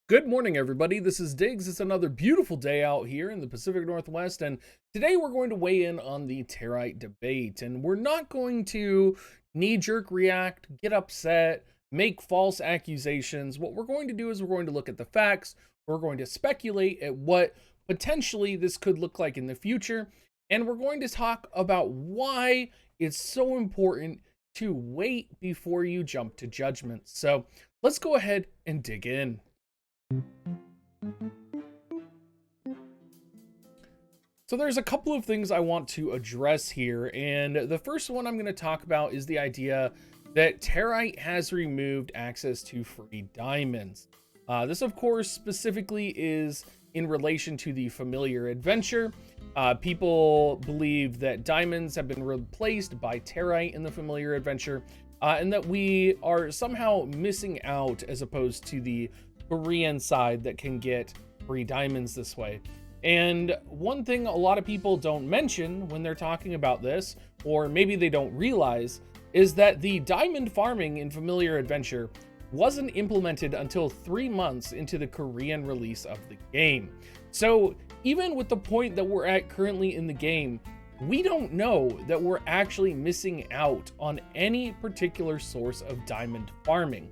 Good morning, everybody. This is Diggs. It's another beautiful day out here in the Pacific Northwest, and today we're going to weigh in on the Territe debate. And we're not going to knee-jerk react, get upset, make false accusations. What we're going to do is we're going to look at the facts. We're going to speculate at what potentially this could look like in the future, and we're going to talk about why it's so important to wait before you jump to judgment. So let's go ahead and dig in. So there's a couple of things I want to address here, and the first one I'm going to talk about is the idea that Territe has removed access to free diamonds. This, of course, specifically is in relation to the familiar adventure. People believe that diamonds have been replaced by Territe in the familiar adventure, and that we are somehow missing out as opposed to the Korean side that can get free diamonds this way. And one thing a lot of people don't mention when they're talking about this, or maybe they don't realize, is that the diamond farming in Familiar Adventure wasn't implemented until 3 months into the Korean release of the game. So even with the point that we're at currently in the game, we don't know that we're actually missing out on any particular source of diamond farming.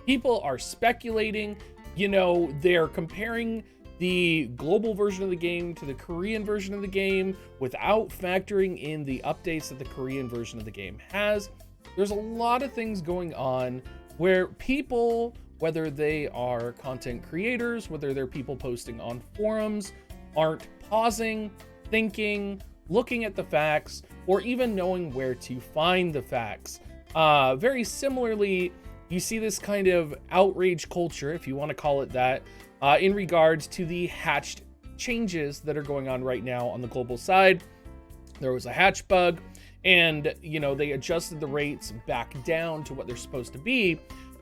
People are speculating. You know, they're comparing the global version of the game to the Korean version of the game without factoring in the updates that the Korean version of the game has. There's a lot of things going on where people, whether they are content creators, whether they're people posting on forums, aren't pausing, thinking, looking at the facts, or even knowing where to find the facts. Very similarly, you see this kind of outrage culture, if you want to call it that, in regards to the hatched changes that are going on right now on the global side. There was a hatch bug, and they adjusted the rates back down to what they're supposed to be.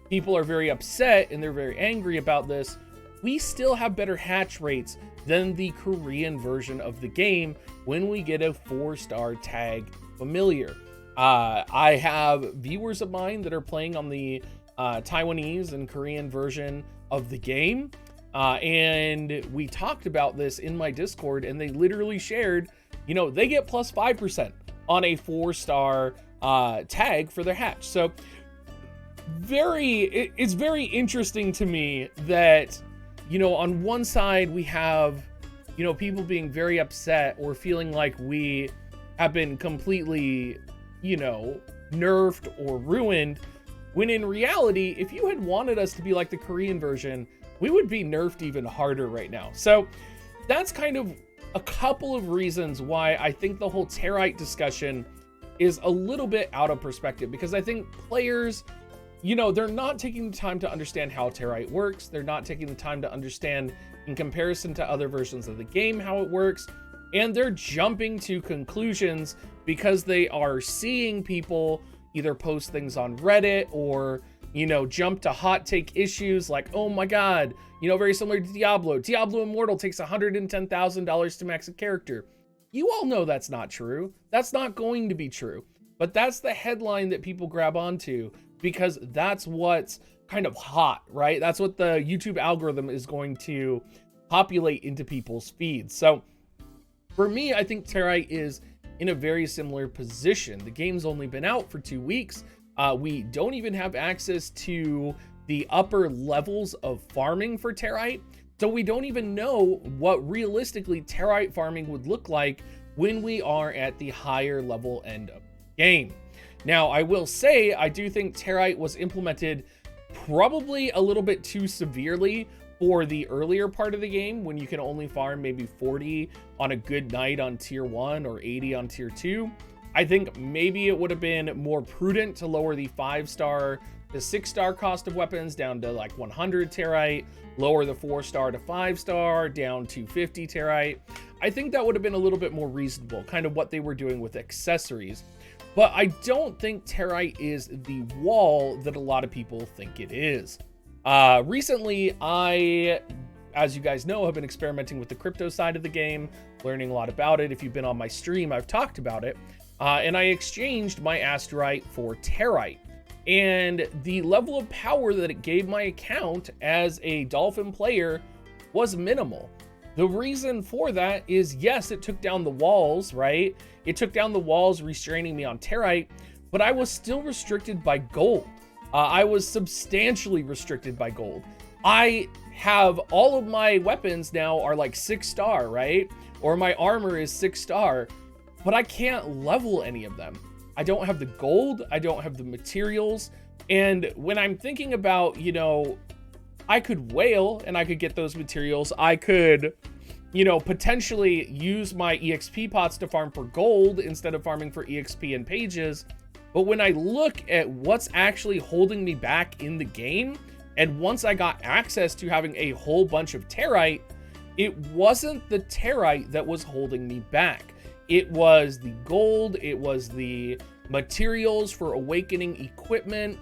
People are very upset and they're very angry about this. We still have better hatch rates than the Korean version of the game when we get a 4-star tag familiar. I have viewers of mine that are playing on the Taiwanese and Korean version of the game, and we talked about this in my Discord, and they literally shared, they get plus 5% on a 4-star tag for their hatch. So it's very interesting to me that, on one side we have, people being very upset or feeling like we have been completely, nerfed or ruined, when in reality, if you had wanted us to be like the Korean version, we would be nerfed even harder right now. So that's kind of a couple of reasons why I think the whole Territe discussion is a little bit out of perspective, because I think players, they're not taking the time to understand how Territe works. They're not taking the time to understand in comparison to other versions of the game how it works. And they're jumping to conclusions because they are seeing people either post things on Reddit or, jump to hot take issues like, oh my God, very similar to Diablo. Diablo Immortal takes $110,000 to max a character. You all know that's not true. That's not going to be true. But that's the headline that people grab onto because that's what's kind of hot, right? That's what the YouTube algorithm is going to populate into people's feeds. So for me, I think Territe is in a very similar position. The game's only been out for 2 weeks. We don't even have access to the upper levels of farming for Territe. So we don't even know what realistically Territe farming would look like when we are at the higher level end of the game. Now, I will say, I do think Territe was implemented probably a little bit too severely for the earlier part of the game, when you can only farm maybe 40 on a good night on tier 1 or 80 on tier 2. I think maybe it would have been more prudent to lower the 5-star to 6-star cost of weapons down to like 100 Territe, lower the 4-star to 5-star down to 50 Territe. I think that would have been a little bit more reasonable, kind of what they were doing with accessories. But I don't think Territe is the wall that a lot of people think it is. Recently, as you guys know, have been experimenting with the crypto side of the game, learning a lot about it. If you've been on my stream, I've talked about it. And I exchanged my Asterite for Territe. and the level of power that it gave my account as a Dolphin player was minimal. The reason for that is, yes, it took down the walls, right? It took down the walls, restraining me on Territe, but I was still restricted by gold. I was substantially restricted by gold. I have all of my weapons now are like 6-star, right? Or my armor is 6-star, but I can't level any of them. I don't have the gold, I don't have the materials. And when I'm thinking about, you know, I could whale and I could get those materials. I could, you know, potentially use my EXP pots to farm for gold instead of farming for EXP and pages. But when I look at what's actually holding me back in the game, and once I got access to having a whole bunch of Territe, it wasn't the Territe that was holding me back. It was the gold, it was the materials for awakening equipment,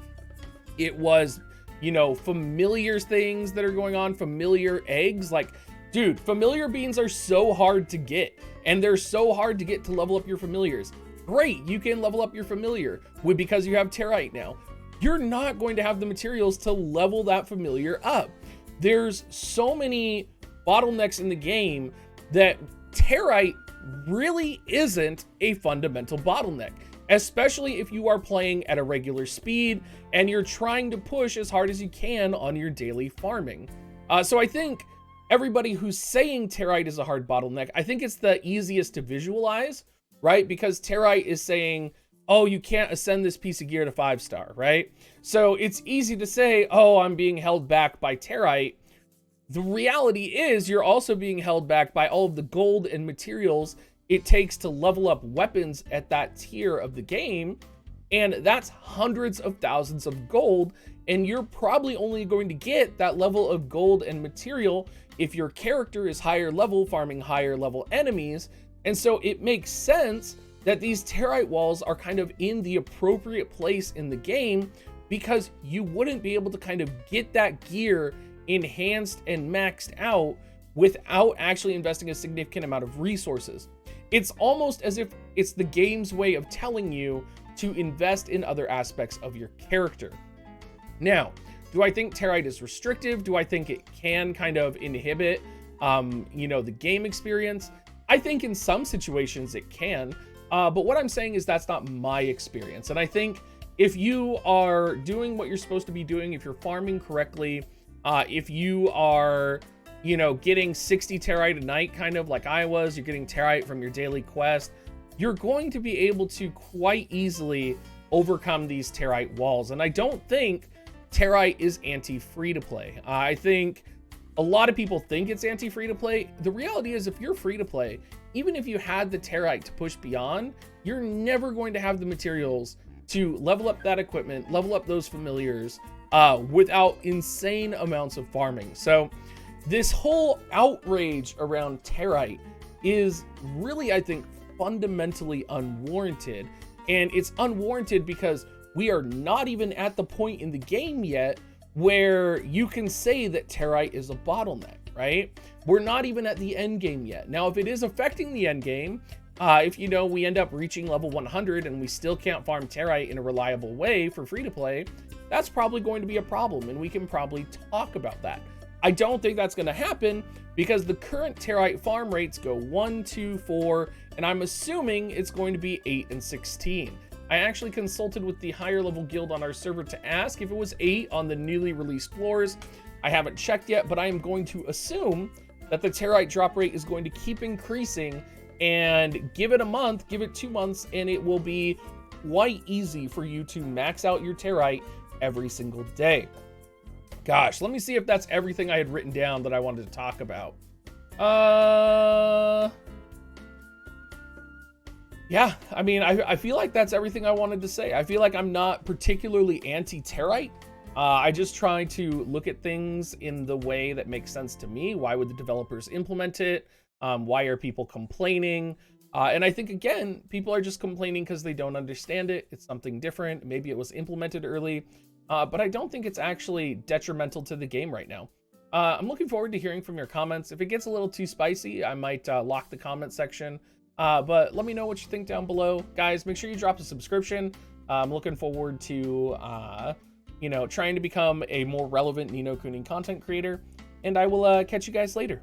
it was, you know, familiar things that are going on, familiar eggs. Like, dude, familiar beans are so hard to get, and they're so hard to get to level up your familiars. Great, you can level up your familiar because you have Territe now. You're not going to have the materials to level that familiar up. There's so many bottlenecks in the game that Territe really isn't a fundamental bottleneck, especially if you are playing at a regular speed and you're trying to push as hard as you can on your daily farming. So I think everybody who's saying Territe is a hard bottleneck, I think it's the easiest to visualize, right? Because Territe is saying, oh, you can't ascend this piece of gear to 5-star, right? So it's easy to say, oh, I'm being held back by Territe. The reality is you're also being held back by all of the gold and materials it takes to level up weapons at that tier of the game. And that's hundreds of thousands of gold. And you're probably only going to get that level of gold and material if your character is higher level, farming higher level enemies. And so it makes sense that these Territe walls are kind of in the appropriate place in the game, because you wouldn't be able to kind of get that gear enhanced and maxed out without actually investing a significant amount of resources. It's almost as if it's the game's way of telling you to invest in other aspects of your character. Now, do I think Territe is restrictive? Do I think it can kind of inhibit, you know, the game experience? I think in some situations it can, but what I'm saying is that's not my experience. And I think if you are doing what you're supposed to be doing, if you're farming correctly, if you are, you know, getting 60 Territe a night, kind of like I was, you're getting Territe from your daily quest, you're going to be able to quite easily overcome these Territe walls. And I don't think Territe is anti-free-to-play. I think a lot of people think it's anti-free-to-play. The reality is, if you're free-to-play, even if you had the Territe to push beyond, you're never going to have the materials to level up that equipment, level up those familiars, without insane amounts of farming. So this whole outrage around Territe is really, I think, fundamentally unwarranted. And it's unwarranted because we are not even at the point in the game yet where you can say that Territe is a bottleneck, right? We're not even at the end game yet. Now, if it is affecting the end game, if, you know, we end up reaching level 100 and we still can't farm Territe in a reliable way for free to play, that's probably going to be a problem, and we can probably talk about that. I don't think that's going to happen because the current Territe farm rates go 1, 2, 4, and I'm assuming it's going to be 8 and 16. I actually consulted with the higher level guild on our server to ask if it was 8 on the newly released floors. I haven't checked yet, but I am going to assume that the Territe drop rate is going to keep increasing, and give it a month, give it 2 months, and it will be quite easy for you to max out your Territe every single day. Gosh, let me see if that's everything I had written down that I wanted to talk about. Yeah, I mean, I feel like that's everything I wanted to say. I feel like I'm not particularly anti-Territe. I just try to look at things in the way that makes sense to me. Why would the developers implement it? Why are people complaining? And I think, again, people are just complaining because they don't understand it. It's something different. Maybe it was implemented early, but I don't think it's actually detrimental to the game right now. I'm looking forward to hearing from your comments. If it gets a little too spicy, I might lock the comment section. But let me know what you think down below. Guys, make sure you drop a subscription. I'm looking forward to, trying to become a more relevant Ni no Kuni content creator. And I will catch you guys later.